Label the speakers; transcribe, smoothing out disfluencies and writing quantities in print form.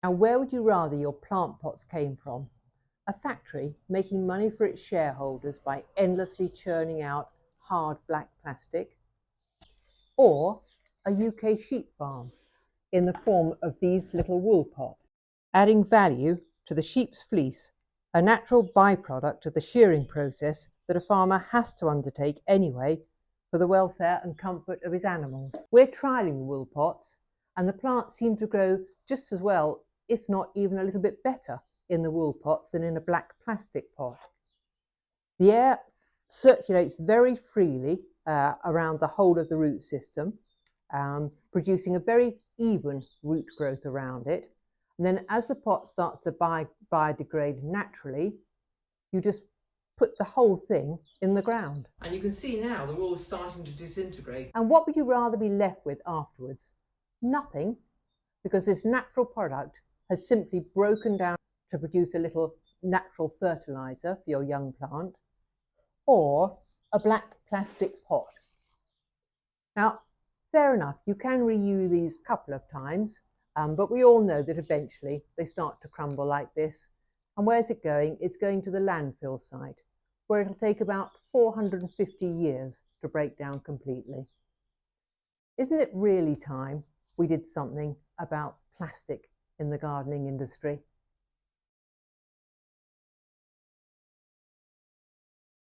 Speaker 1: Now, where would you rather your plant pots came from? A factory making money for its shareholders by endlessly churning out hard black plastic? Or a UK sheep farm in the form of these little wool pots, adding value to the sheep's fleece, a natural byproduct of the shearing process that a farmer has to undertake anyway for the welfare and comfort of his animals. We're trialling the wool pots, and the plants seem to grow just as well, if not even a little bit better, in the wool pots than in a black plastic pot. The air circulates very freely around the whole of the root system, producing a very even root growth around it. And then as the pot starts to biodegrade naturally, you just put the whole thing in the ground. And you can see now the wool is starting to disintegrate. And what would you rather be left with afterwards? Nothing, because this natural product has simply broken down to produce a little natural fertilizer for your young plant, or a black plastic pot. Now, fair enough, you can reuse these a couple of times, but we all know that eventually they start to crumble like this. And where's it going? It's going to the landfill site, where it'll take about 450 years to break down completely. Isn't it really time we did something about plastic in the gardening industry?